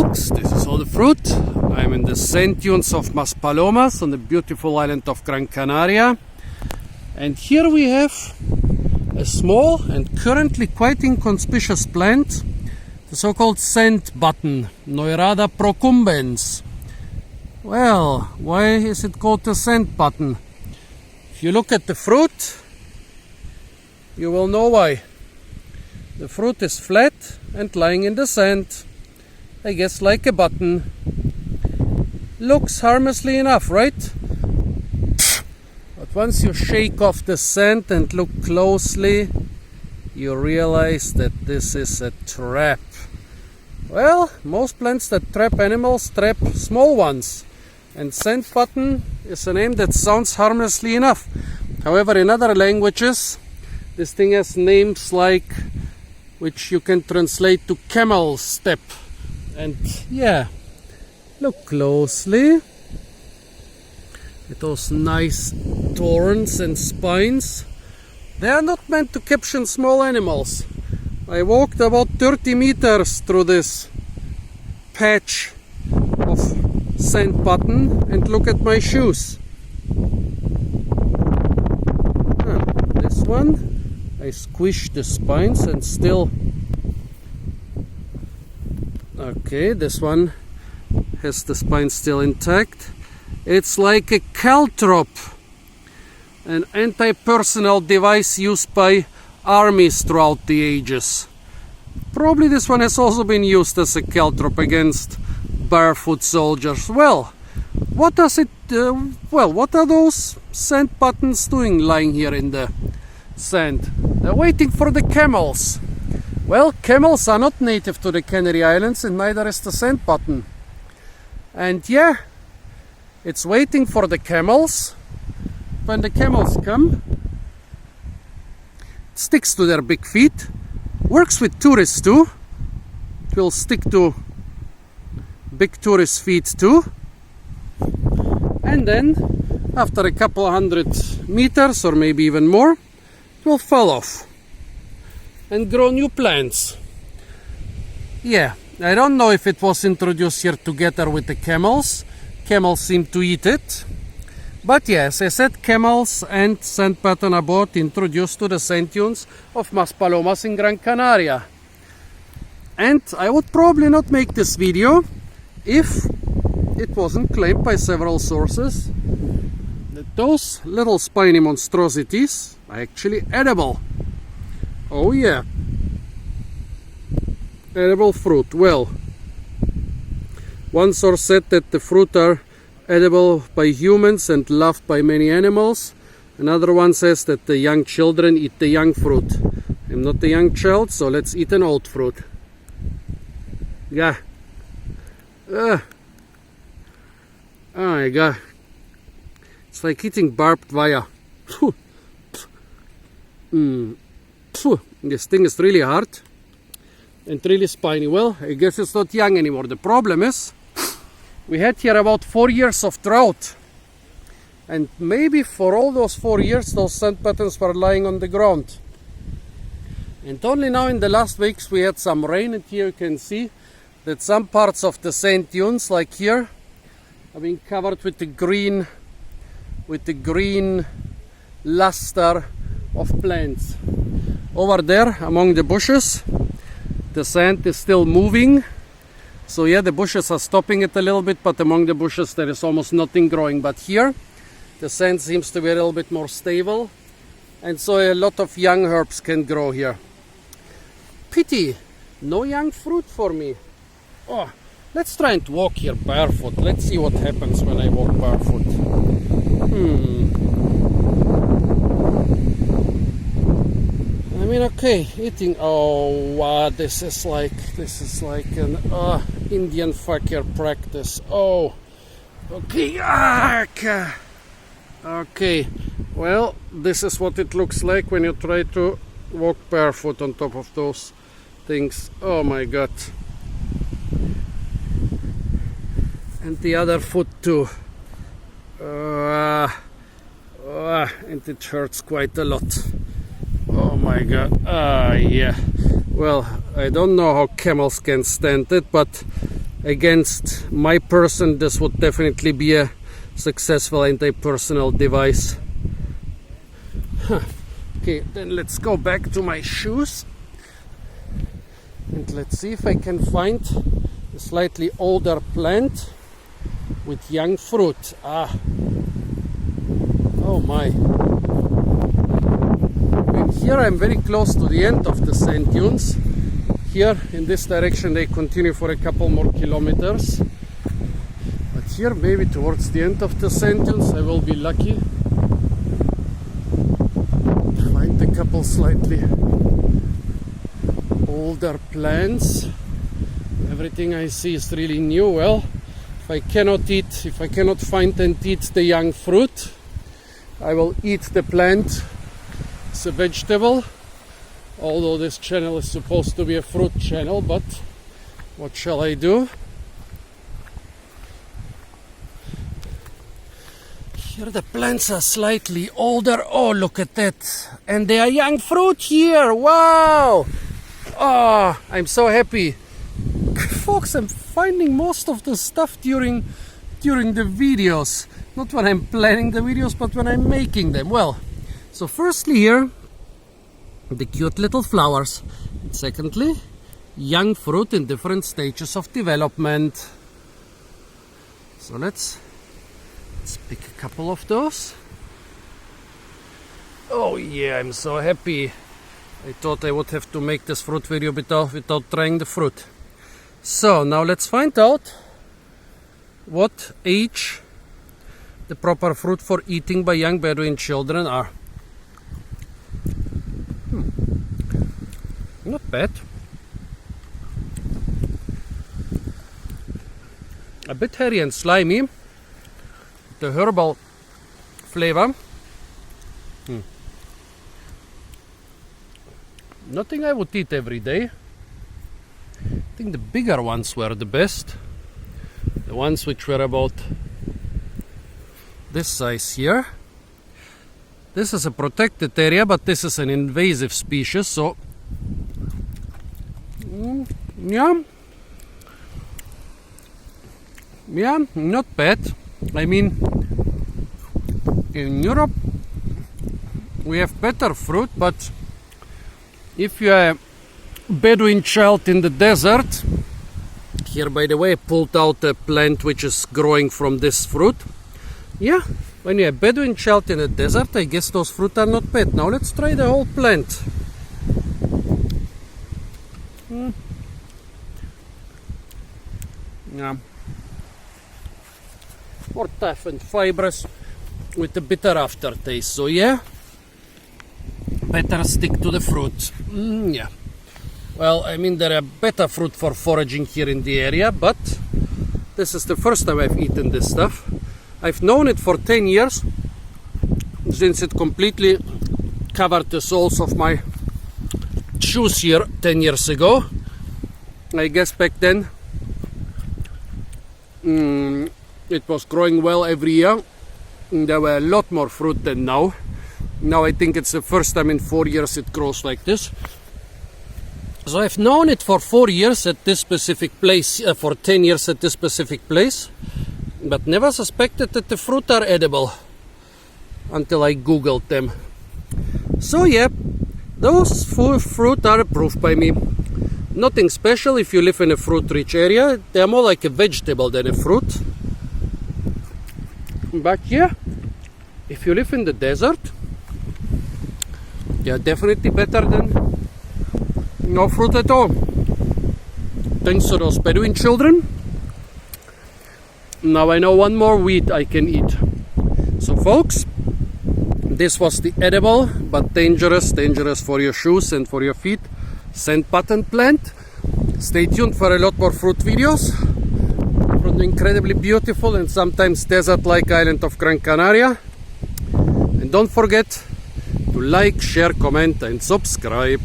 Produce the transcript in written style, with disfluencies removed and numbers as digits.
folks, this is all the fruit. I'm in the sand dunes of Maspalomas on the beautiful island of Gran Canaria. And here we have a small and currently quite inconspicuous plant, the so-called sand button, Neurada procumbens. Well, why is it called the sand button? If you look at the fruit, you will know why. The fruit is flat and lying in the sand, I guess like a button. Looks harmlessly enough, right? But once you shake off the sand and look closely, you realize that this is a trap. Well, most plants that trap animals trap small ones. And sand button is a name that sounds harmlessly enough. However, in other languages, this thing has names like, which you can translate to camel step. And yeah, look closely at those nice thorns and spines. They are not meant to capture small animals. I walked about 30 meters through this patch of sand button and look at my shoes. This one, I squished the spines and still. Okay, this one has the spine still intact. It's like a caltrop, an anti-personnel device used by armies throughout the ages. Probably this one has also been used as a caltrop against barefoot soldiers. Well, what does it? What are those sand buttons doing lying here in the sand? They're waiting for the camels. Well, camels are not native to the Canary Islands, and neither is the sand button. And yeah, it's waiting for the camels. When the camels come, it sticks to their big feet. Works with tourists too. It will stick to big tourist feet too. And then, after a couple 100 meters or maybe even more, it will fall off and grow new plants. Yeah, I don't know if it was introduced here together with the camels. Camels seem to eat it. But yes, I said camels and sand button are both introduced to the sand dunes of Maspalomas in Gran Canaria. And I would probably not make this video if it wasn't claimed by several sources that those little spiny monstrosities are actually edible. Oh yeah, edible fruit. Well, one source said that the fruit are edible by humans and loved by many animals. Another one says that the young children eat the young fruit. I'm not a young child, so let's eat an old fruit. Yeah. Oh my god. It's like eating barbed wire. This thing is really hard and really spiny. Well, I guess it's not young anymore. The problem is, we had here about 4 years of drought. And maybe for all those 4 years, those sand buttons were lying on the ground. And only now in the last weeks we had some rain, and here you can see that some parts of the sand dunes, like here, have been covered with the green luster of plants. Over there, among the bushes, the sand is still moving. So yeah, the bushes are stopping it a little bit, but among the bushes there is almost nothing growing. But here, the sand seems to be a little bit more stable, and so a lot of young herbs can grow here. Pity, no young fruit for me. Oh, let's try and walk here barefoot. Let's see what happens when I walk barefoot. I mean, okay, eating. Oh wow, this is like an Indian fakir practice. Oh, okay. Okay. Well, this is what it looks like when you try to walk barefoot on top of those things. Oh my god. And the other foot too. And it hurts quite a lot. Oh my god. Yeah. Well, I don't know how camels can stand it, but against my person, this would definitely be a successful anti-personnel device. Okay, then let's go back to my shoes and let's see if I can find a slightly older plant with young fruit. Oh my. And here I'm very close to the end of the sand dunes. Here in this direction they continue for a couple more kilometers. But here maybe towards the end of the sand dunes I will be lucky to find a couple slightly older plants. Everything I see is really new. Well, if I cannot find and eat the young fruit, I will eat the plant as a vegetable. Although this channel is supposed to be a fruit channel, but what shall I do? Here the plants are slightly older. Oh, look at that. And there are young fruit here. Wow! Oh, I'm so happy. Folks, I'm finding most of the stuff during the videos. Not when I'm planning the videos, but when I'm making them. Well, so firstly here, the cute little flowers. And secondly, young fruit in different stages of development. So let's pick a couple of those. Oh yeah, I'm so happy. I thought I would have to make this fruit video without trying the fruit. So now let's find out what age the proper fruit for eating by young Bedouin children are. Not bad. A bit hairy and slimy. The herbal flavor. Nothing I would eat every day. I think the bigger ones were the best. The ones which were about this size here. This is a protected area, but this is an invasive species, so yeah, not bad. I mean, in Europe we have better fruit, but if you are a Bedouin child in the desert, here by the way I pulled out a plant which is growing from this fruit. Yeah, when you're a Bedouin child in the desert, I guess those fruit are not bad. Now let's try the whole plant. Yeah, more tough and fibrous with a bitter aftertaste. So yeah, better stick to the fruit. Yeah. Well, I mean, there are better fruit for foraging here in the area, but this is the first time I've eaten this stuff. I've known it for 10 years, since it completely covered the soles of my shoes here 10 years ago. I guess back then it was growing well every year. There were a lot more fruit than now. Now I think it's the first time in 4 years it grows like this. So I've known it for 4 years at this specific place, for 10 years at this specific place, but never suspected that the fruit are edible until I googled them. So yeah, those fruit are approved by me. Nothing special if you live in a fruit-rich area. They're more like a vegetable than a fruit. But yeah, if you live in the desert, they are definitely better than no fruit at all. Thanks to those Bedouin children, now I know one more weed I can eat. So folks, this was the edible but dangerous for your shoes and for your feet sand button plant. Stay tuned for a lot more fruit videos from the incredibly beautiful and sometimes desert-like island of Gran Canaria. And don't forget to like, share, comment and subscribe.